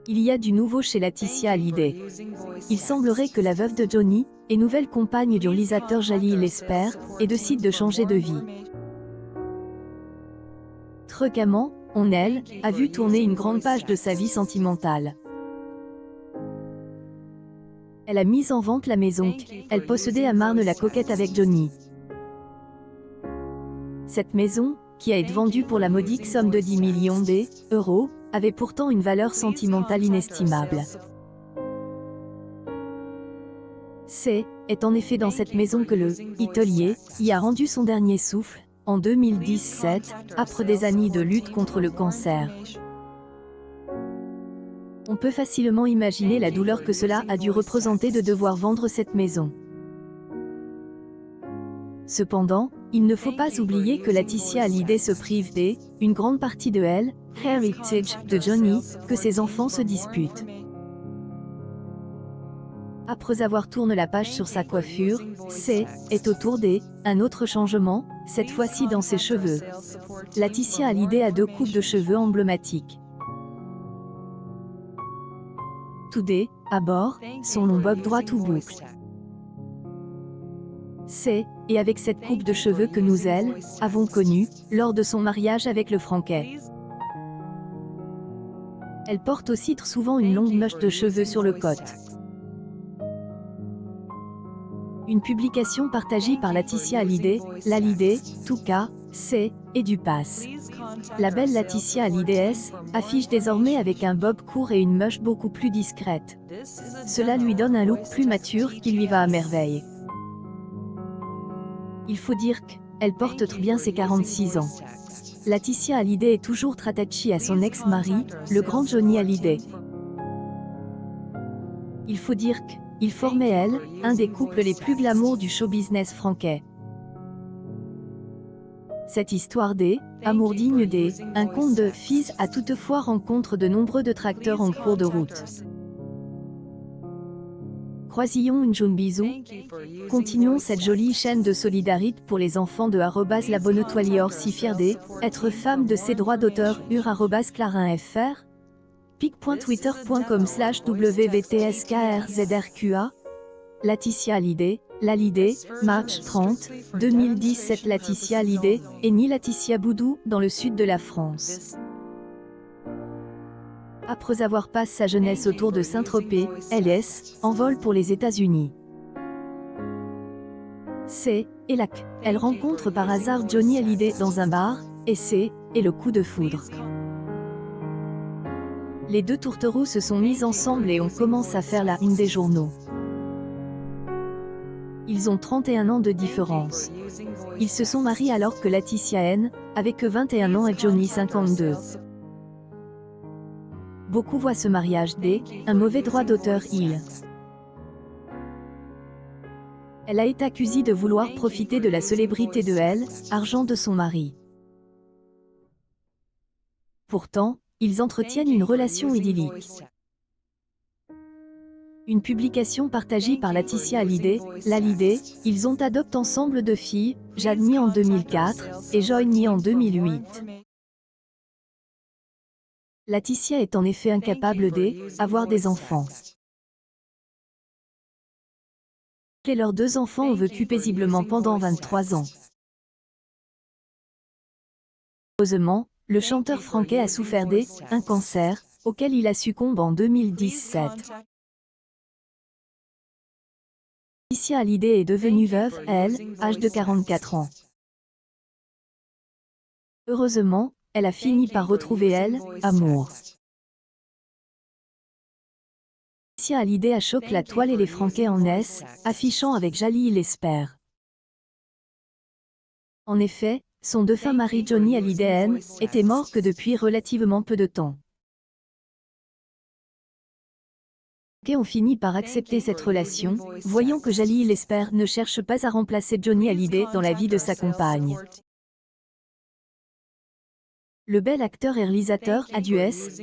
Il y a du nouveau chez Laetitia Hallyday. Il semblerait que la veuve de Johnny, et nouvelle compagne du réalisateur Jalil Lesper, décide de changer de vie. Fréquemment, elle a vu tourner une grande page de sa vie sentimentale. Elle a mis en vente la maison qu'elle possédait à Marne-la-Coquette avec Johnny. Cette maison, qui a été vendue pour la modique somme de 10 millions d'euros, avait pourtant une valeur sentimentale inestimable. C'est en effet dans cette maison que le hôtelier y a rendu son dernier souffle, en 2017, après des années de lutte contre le cancer. On peut facilement imaginer la douleur que cela a dû représenter de devoir vendre cette maison. Cependant, il ne faut pas oublier que Laetitia Hallyday se prive une grande partie de elle, héritage de Johnny, que ses enfants se disputent. Après avoir tourné la page sur sa coiffure, est autour un autre changement, cette fois-ci dans ses cheveux. Laetitia Hallyday a 2 coupes de cheveux emblématiques. Tout à bord, son long bob droit ou boucle. Et avec cette coupe de cheveux que nous avons connue, lors de son mariage avec le Franquet. Elle porte aussi souvent une longue mèche de cheveux sur le côte. Une publication partagée par Laetitia Hallyday, tout cas, et du passe. La belle Laetitia Hallyday affiche désormais avec un bob court et une mèche beaucoup plus discrète. Cela lui donne un look plus mature qui lui va à merveille. Il faut dire qu'elle porte très bien ses 46 ans. Laetitia Hallyday est toujours attachée à son ex-mari, le grand Johnny Hallyday. Il faut dire qu'il formait un des couples les plus glamour du show business franquais. Cette histoire amour digne un conte de fées a toutefois rencontré de nombreux détracteurs en cours de route. Croisillons une jaune bisou. Continuons cette jolie chaîne de solidarité pour les enfants de @la bonne étoile si fière d'être femme de ses droits d'auteur @clarinfr pic.twitter.com/wvtskrzrqa Laetitia Hallyday, March 30, 2017 Laetitia Hallyday, née Laetitia Boudou, dans le sud de la France. Après avoir passé sa jeunesse autour de Saint-Tropez, elle envole pour les États-Unis. Et là elle rencontre par hasard Johnny Hallyday dans un bar, et le coup de foudre. Les 2 tourtereaux se sont mis ensemble et on commence à faire la une des journaux. Ils ont 31 ans de différence. Ils se sont mariés alors que Laetitia avait que 21 ans et Johnny 52. Beaucoup voient ce mariage un mauvais droit d'auteur. Elle a été accusée de vouloir profiter de la célébrité de argent de son mari. Pourtant, ils entretiennent une relation idyllique. Une publication partagée par Laetitia Hallyday, ils ont adopté ensemble 2 filles, Jade née en 2004, et Joy née en 2008. Laetitia est en effet incapable d'avoir des enfants. Et leurs 2 enfants ont vécu paisiblement pendant 23 ans. Heureusement, le chanteur franquais a souffert d'un cancer, auquel il a succombé en 2017. Laetitia Hallyday est devenue veuve, âge de 44 ans. Heureusement, elle a fini par retrouver amour. Laetitia Hallyday a choqué la toile et les Franquets en affichant avec Jalil Lesper. En effet, son défunt mari Johnny Hallyday était mort que depuis relativement peu de temps. Les Franquets ont fini par accepter cette relation, voyant que Jalil Lesper ne cherche pas à remplacer Johnny Hallyday dans la vie de sa compagne. Le bel acteur et réalisateur a dû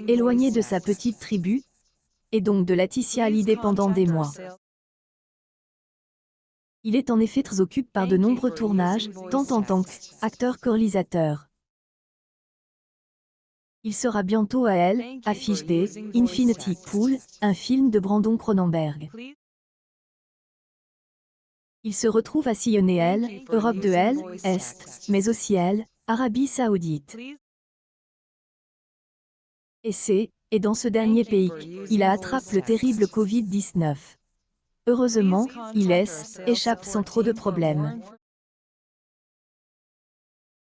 éloigné de sa petite tribu, et donc de Laetitia Hallyday pendant des mois. Il est en effet très occupé par de nombreux tournages, tant en tant qu'acteur que réalisateur. Il sera bientôt à elle, affiche des Infinity Pool, un film de Brandon Cronenberg. Il se retrouve à sillonner elle, Europe de elle, Est, mais aussi elle, Arabie Saoudite. Et dans ce dernier pays, il attrape le terrible Covid-19. Heureusement, il échappe sans trop de problèmes.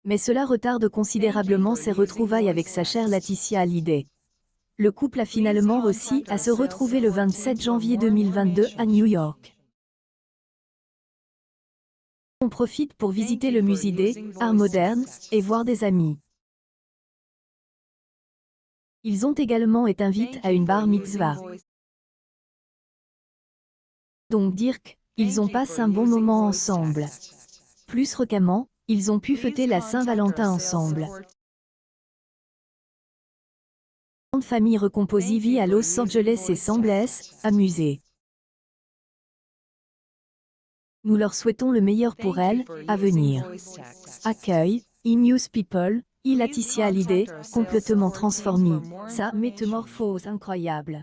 Mais cela retarde considérablement ses retrouvailles avec sa chère Laetitia Hallyday. Le couple a finalement réussi à se retrouver le 27 janvier 2022 à New York. On profite pour visiter le musée des Arts modernes et voir des amis. Ils ont également été invités à une bar mitzvah. Donc Dirk, ils ont passé un bon moment ensemble. Plus récemment, ils ont pu fêter la Saint-Valentin ensemble. Une famille recomposée vit à Los Angeles et semble amusée. Nous leur souhaitons le meilleur pour elles, à venir. Accueil, News People, Laetitia Hallyday, complètement transformée. Sa métamorphose incroyable.